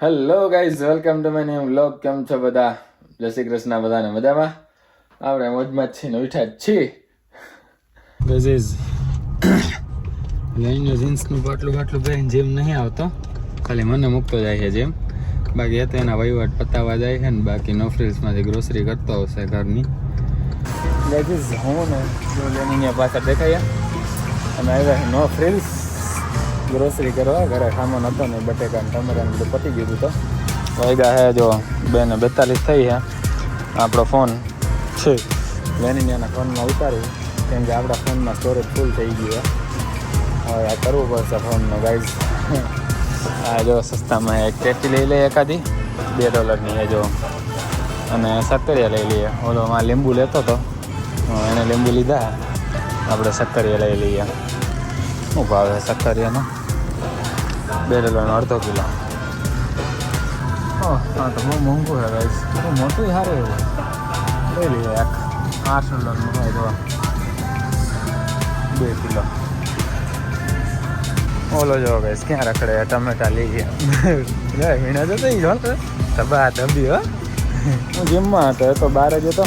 Hello guys, welcome to my new vlog. કેમ છો બધા? જય શ્રી કૃષ્ણ. બધાને મજામાં? આપણે મોજમાં જ છીએ ને ઉઠ્યા જ છીએ. ધીસ ઇઝ લઈને જીન્સનું બાટલું પહેરીને જીમ નહીં આવતો, ખાલી મને મૂકતો જાય છે જીમ. બાકી એ તો એના વહીવટ પતાવવા જાય છે ને બાકી નો ફ્રિલ્સમાંથી ગ્રોસરી કરતો હશે ઘરની. ગાઈઝ હું ને જો લેનીની પાછળ દેખાયા અમે આવ્યા નો ફ્રિલ્સ ગ્રોસરી કરવા. ઘરે સામાન હતો ને બટેકા ને ટમેટા ને બધું પતી ગયું હતું. તો વાગ્યા હે જો 2:42 થઈ છે. આપણો ફોન છે લેનીના ફોનમાં ઉતાર્યું કેમ કે આપણા ફોનમાં સ્ટોરેજ ફૂલ થઈ ગયું. હવે આ કરવું પડશે ફોનનો ગાઈઝ. આ જો સસ્તામાં એક ટેટી લઈ લઈએ એકાદી $2 એ જો, અને સક્કરિયા લઈ લઈએ. ઓલોમાં લીંબુ લેતો હતો એને લીંબુ લીધા, આપણે સક્કરિયા લઈ લઈએ. શું ભાવ છે સક્કરિયાનો? $2 અડધો કિલો. હા તો બહુ મોંઘું છે ગાઈસ. બહુ મોટું સારું એવું લઈ લઈએ. એક $8 હોય તો 2 કિલો. ઓલો જો ગાઈસ ક્યાં રખડે ટમેટા લઈ ગયા. વીણા જતો જો ધબા ધબી. હો હું જીમમાં હતો એ તો બહાર જ હતો.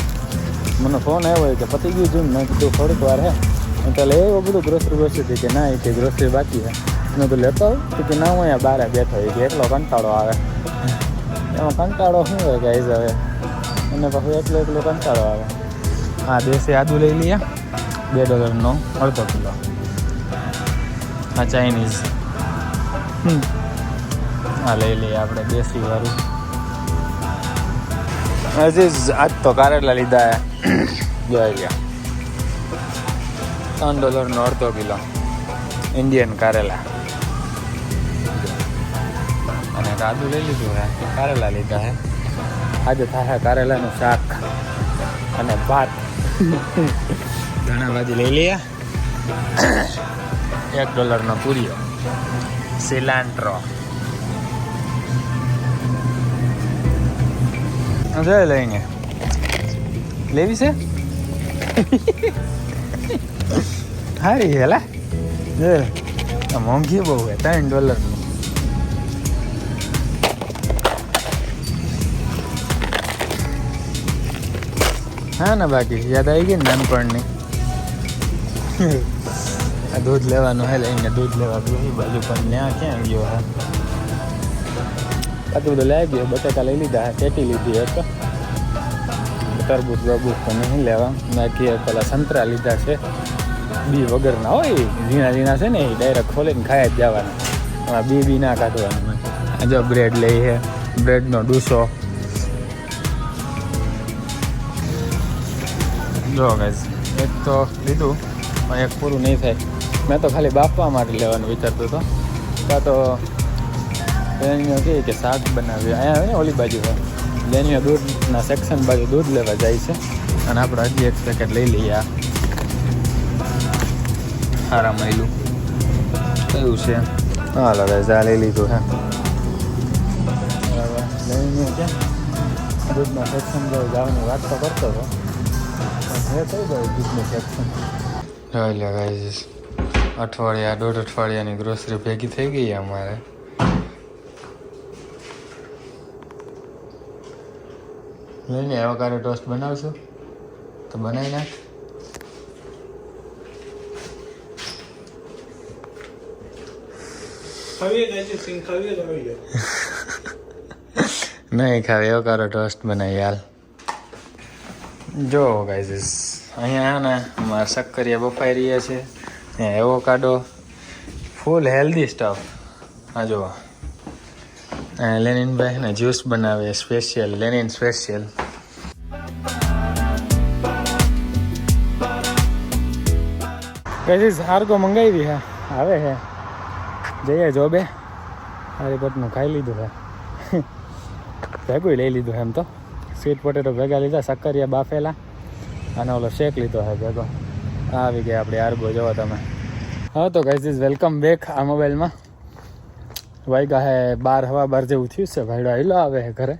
મને ફોન આવ્યો કે પતી ગયું જીમ. મેં કીધું થોડીક વાર હે એટલે એવું બધું ગ્રોસરી હતી કે ના કે ગ્રોસરી બાકી છે. મેં તો લેતો આવું કે ના હું અહીંયા બહાર બેઠો હોય કે એટલો કંટાળો આવે. એમાં કંટાળો શું હોય ગાઈઝ હવે એને પાછું એટલો કંટાળો આવે. હા દેશી આદુ લઈ લઈએ $2 અડધો કિલો. હા ચાઇનીઝ હા લઈ લઈએ આપણે દેશી વાળું. હજી આજ તો કારેલા લીધા જોઈ ગયા $3 અડધો કિલો ઇન્ડિયન કારેલા. અને આદુ લઈ લીધું હે, કારેલા લીધા હે. આજે થાય કારેલાનું શાક અને ભાત. ધાણા ભાજી લઈ લઈએ. $1 પૂરીઓ સિલાન્ટ્રો જોઈ લઈને લેવી છે. સારી હેલા મોંઘી બહુ હે $3. હા ને બાકી યાદ આવી ગઈ ને નાનપણની. આ દૂધ લેવાનું હે લઈને દૂધ લેવા ગયું બાજુ પણ ત્યાં ક્યાં ગયો હે. આ બધું લઈ ગયો. બટેકા લઈ લીધા, ટેટી લીધી એક, તરબૂચ બરબૂચ તો નહીં લેવા. બાકી પેલા સંતરા લીધા છે બી વગરના હોય ઝીણા ઝીણા છે ને એ ડાયરેક્ટ ખોલીને ખાઈ જ જવાના. એમાં બી ના કાઢવાનું. આ જો બ્રેડ લઈ છે, બ્રેડનો ડૂસો. જો ગાઈઝ એક તો લીધું પણ એક પૂરું નહીં થાય. મેં તો ખાલી બાફવા માટે લેવાનું વિચારતો હતો. કાં તો લેનીઓ કહે કે શાક બનાવ્યું અહીંયા આવે ને ઓલી બાજુ હોય લેનીઓ દૂધના સેક્શન બાજુ દૂધ લેવા જાય છે. અને આપણે હજી એક પેકેટ લઈ લઈએ. આ સારા મહિલું કયું છે? હા લગાય આ લઈ લીધું હે. બરાબર લેનીઓ ક્યાં દૂધના સેક્શન જવાની વાત તો કરતો હતો હે કઈ ગયું દૂધનું સેક્શન. જોઈ લે ગાઈઝ દોઢ અઠવાડિયાની ગ્રોસરી ભેગી થઈ ગઈ અમારે. લઈને એવોકાડો ટોસ્ટ બનાવશો તો બનાવી નાખ. નહીં ખાવે એવોકાડો ટોસ્ટ બનાવી હાલ. જો ગાઈઝ અહીંયા ને અમારા શક્કરિયા બફાઈ રહ્યા છે. ત્યાં એવોકાડો ફૂલ હેલ્ધી સ્ટફ. હા જો લેનિનભાઈ ને જ્યુસ બનાવે સ્પેશિયલ લેનિન સ્પેશિયલ. ગાઈઝ આર્ગો મંગાવી હે આવે હે જઈએ જોબે. હરિપટનું ખાઈ લીધું હે ભેગું લઈ લીધું એમ તો. સ્વીટ પોટેટો ભેગા લીધા, શક્કરિયા બાફેલા અને ઓલો શેક લીધો હે ભેગો. આવી ગયા આપણે આર્ગો જોવો તમે. હા તો ગાઈઝ વેલકમ બેક. આ મોબાઈલમાં વાગ્યા હે 12 જેવું થયું છે. ભાઈડો આયલો આવે હે ઘરે.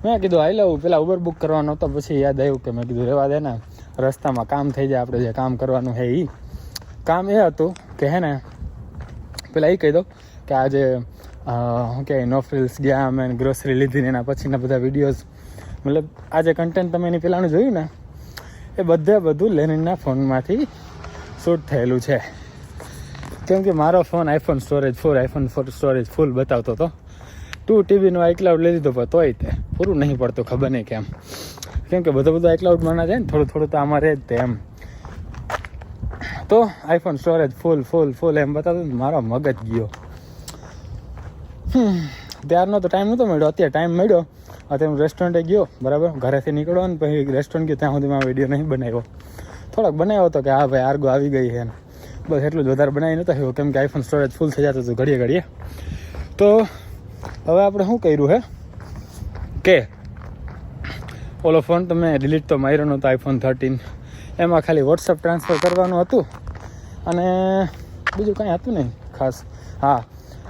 મેં કીધું આયલો પેલા ઉબર બુક કરવાનો હતો, પછી યાદ આવ્યું કે મેં કીધું રહેવા દે ને રસ્તામાં કામ થઈ જાય. આપણે જે કામ કરવાનું હે કામ એ હતું કે હે ને પેલા એ કહી દો કે આજે શું કહેવાય નો ફ્રિલ્સ ગયા અમે ગ્રોસરી લીધી ને એના પછીના બધા વિડીયોઝ મતલબ આ જે કન્ટેન્ટ તમે એની પહેલાંનું જોયું ને એ બધું લેનિનના ફોનમાંથી શૂટ થયેલું છે. કેમ કે મારો ફોન આઈફોન સ્ટોરેજ ફૂલ બતાવતો હતો. 2 TBનો આઈક્લાઉડ લઈ લીધો પણ તોય તે પૂરું નહીં પડતું, ખબર નહીં કેમ. કેમ કે બધું આઈક્લાઉડમાં ના જાય ને, થોડું તો આમાં રહે જ તે એમ. તો આઈફોન સ્ટોરેજ ફૂલ એમ બતાવતું મારો મગજ ગયો. ત્યારનો તો ટાઈમ નહોતો મળ્યો, અત્યારે ટાઈમ મળ્યો. અત્યારે હું રેસ્ટોરન્ટે ગયો, બરાબર, ઘરેથી નીકળ્યો ને પછી રેસ્ટોરન્ટ ગયો, ત્યાં સુધી મેં વિડીયો નહીં બનાવ્યો. થોડોક બનાવ્યો હતો કે હા ભાઈ આર્ગો આવી ગઈ છે ને, બસ એટલું જ, વધારે બનાવી નહોતો આવ્યો. કેમ કે આઈફોન સ્ટોરેજ ફૂલ થઈ જતું હતું ઘડીએ. તો હવે આપણે શું કર્યું હે કે ઓલો ફોન તો મેં ડિલીટ તો માર્યો નહોતો, આઈફોન 13. એમાં ખાલી વોટ્સઅપ ટ્રાન્સફર કરવાનું હતું અને બીજું કાંઈ હતું નહીં ખાસ. હા,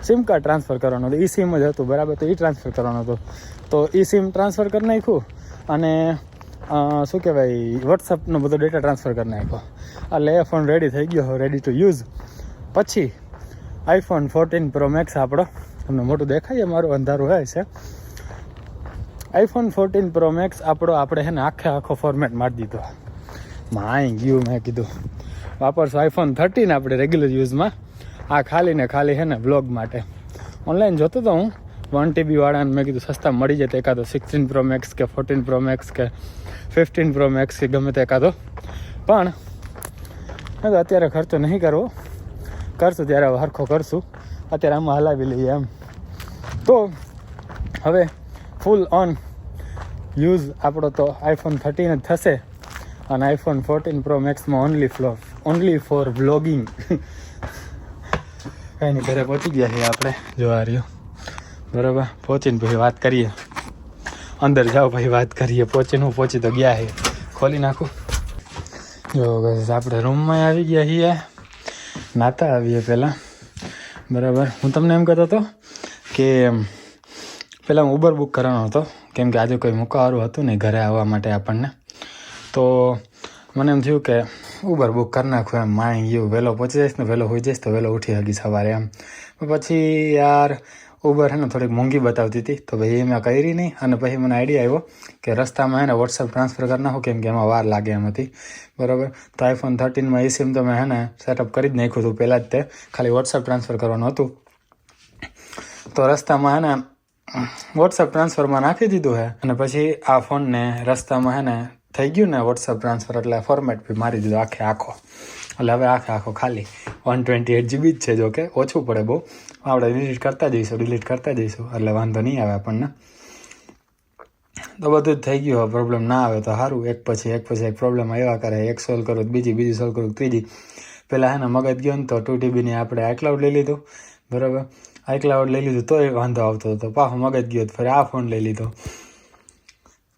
સિમ કાર્ડ ટ્રાન્સફર કરવાનું હતું, સિમ જ હતું, બરાબર. તો એ ટ્રાન્સફર કરવાનું હતું, તો સિમ ટ્રાન્સફર કરી નાખ્યું અને શું કહેવાય વોટ્સઅપનો બધો ડેટા ટ્રાન્સફર કરી નાખ્યો. એટલે એ ફોન રેડી થઈ ગયો, રેડી ટુ યુઝ. પછી આઈફોન 14 Pro Max આપણો, તમને મોટું દેખાય મારું અંધારું હોય છે. આઈફોન 14 Pro Max આપણે છે ને આખો ફોર્મેટ મારી દીધો. માય ગયું, મેં કીધું વાપરશું આઈફોન 13 આપણે રેગ્યુલર યુઝમાં. આ ખાલી છે ને બ્લોગ માટે ઓનલાઈન જોતો હતો હું 1 TB વાળાને. મેં કીધું સસ્તા મળી જાય તો એકાદો 16 Pro Max કે 14 Pro Max કે 15 Pro Max કે ગમે તે એકાદો. પણ અત્યારે ખર્ચો નહીં કરવો, કરશું ત્યારે હરખો કરશું. અત્યારે આમાં હલાવી લઈએ એમ. તો હવે ફૂલ ઓન યુઝ આપણો તો આઈફોન 13 જ થશે અને આઈફોન 14 Pro Maxમાં ઓનલી ફોર વ્લોગિંગ. કંઈ નહીં, ઘરે પહોંચી ગયા છીએ આપણે, જોવા રહ્યો, બરાબર. પહોંચીને પછી વાત કરીએ, અંદર જાઓ પછી વાત કરીએ. પહોંચી તો ગયા છે, ખોલી નાખું. જો આપણે રૂમમાં આવી ગયા છીએ, નાતા આવીએ પહેલાં, બરાબર. હું તમને એમ કહેતો હતો કે પહેલાં હું ઉબર બુક કરવાનો હતો, કેમ કે આજે કોઈ મૂકવાવાળું હતું નહીં ઘરે આવવા માટે આપણને. તો મને એમ થયું કે ઉબર બુક કરી નાખું એમ. માય ગયું, વહેલો પહોંચી જઈશ ને વહેલો હોઈ જઈશ તો વહેલો ઉઠી શકી સવારે એમ. પછી યાર ઉબર છે ને થોડીક મોંઘી બતાવતી હતી, તો ભાઈ એ મેં કરી નહીં. અને પછી મને આઈડિયા આવ્યો કે રસ્તામાં છે ને વોટ્સઅપ ટ્રાન્સફર કરી નાખું, કેમ કે એમાં વાર લાગે એમ હતી, બરાબર. તો આઈફોન 13માં એ સિમ તો મેં છે ને સેટઅપ કરી જ નાખ્યું હતું પહેલાં જ, તે ખાલી વોટ્સઅપ ટ્રાન્સફર કરવાનું હતું. તો રસ્તામાં છે ને વોટ્સઅપ ટ્રાન્સફરમાં નાખી દીધું છે અને પછી આ ફોનને રસ્તામાં છે ને થઈ ગયું ને વોટ્સઅપ ટ્રાન્સફર, એટલે ફોર્મેટ બી મારી દીધો આખો. એટલે હવે આખો ખાલી 128 GB જ છે, જો કે ઓછું પડે બહુ. આપણે ડિલીટ કરતા જઈશું એટલે વાંધો નહીં આવે આપણને. તો બધું જ થઈ ગયું. પ્રોબ્લેમ ના આવે તો સારું. એક પછી એક પ્રોબ્લેમ આવ્યા કરે, એક સોલ્વ કરું તો બીજી સોલ્વ કરું ત્રીજી. પહેલાં છે ને મગજ ગયો ને તો 2 TBની આપણે આઈક્લાઉડ લઈ લીધું, બરાબર. આઈક્લાઉડ લઈ લીધું તોય વાંધો આવતો હતો, પાછો મગજ ગયો તો ફરી આ ફોન લઈ લીધો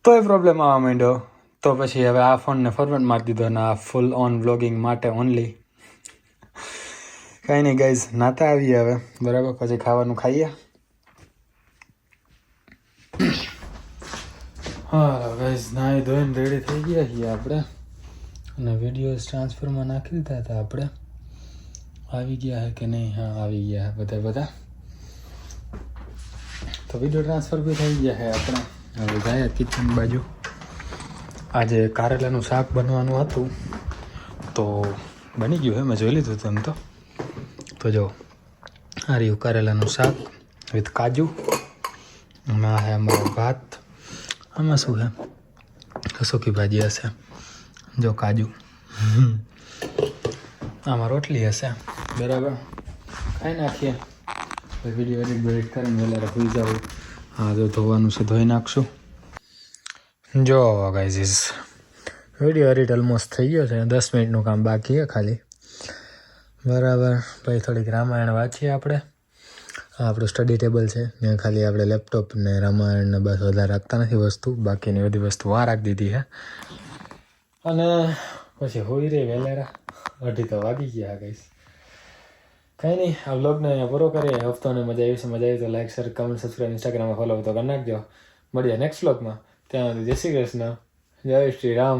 તોય પ્રોબ્લેમ આવવા માંડ્યો. તો પછી હવે આ ફોનને ફોર્મેટ મારી દીધો અને આ ફૂલ ઓન વ્લોગિંગ માટે ઓનલી. કંઈ નહીં ગાઈઝ, નાતા આવીએ હવે, બરાબર. પછી ખાવાનું ખાઈએ. હા ગાઈઝ, નાહી ધોઈને રેડી થઈ ગયા છીએ આપણે અને વિડીયોઝ ટ્રાન્સફરમાં નાખી દીધા હતા આપણે. આવી ગયા છે કે નહીં? હા, આવી ગયા છે બધા. તો વિડીયો ટ્રાન્સફર બી થઈ ગયા છે આપણે. હવે જાય કિચન બાજુ. આજે કારેલાનું શાક બનવાનું હતું તો બની ગયું છે, મેં જોઈ લીધું હતું એમ તો જો આ રહ્યું કારેલાનું શાક વિથ કાજુ. આમાં છે અમારો ભાત. આમાં શું છે? સૂકી ભાજી હશે, જો કાજુ. આમાં રોટલી હશે, બરાબર. ખાઈ નાખીએ પછી વિડીયો એડિટ કરીને વહેલા હોઈ જાવ. હા, જો ધોવાનું છે, ધોઈ નાખશું. જો ગાઈઝ, વિડીયો એડિટ ઓલમોસ્ટ થઈ ગયો છે, 10 મિનિટનું કામ બાકી છે ખાલી, બરાબર. પછી થોડીક રામાયણ વાંચીએ આપણે. આપણું સ્ટડી ટેબલ છે ત્યાં ખાલી આપણે લેપટોપ ને રામાયણ ને બસ વધારે રાખતા નથી વસ્તુ, બાકીની બધી વસ્તુ આ રાખી દીધી છે. અને પછી હોઈ રહી વહેલેરા, 2:30 તો વાગી ગયા ગાઈઝ. કંઈ નહીં, આ વ્લોગને અહીંયા પૂરો કરીએ. હફતોને મજા આવી છે, મજા આવી તો લાઈક, શેર, કમેન્ટ, સબસ્ક્રાઈબ, ઇન્સ્ટાગ્રામમાં ફોલો તો કરી નાખજો. મળીએ નેક્સ્ટ વ્લોગમાં. ત્યાં સુધી જય શ્રી કૃષ્ણ, જય શ્રી રામ.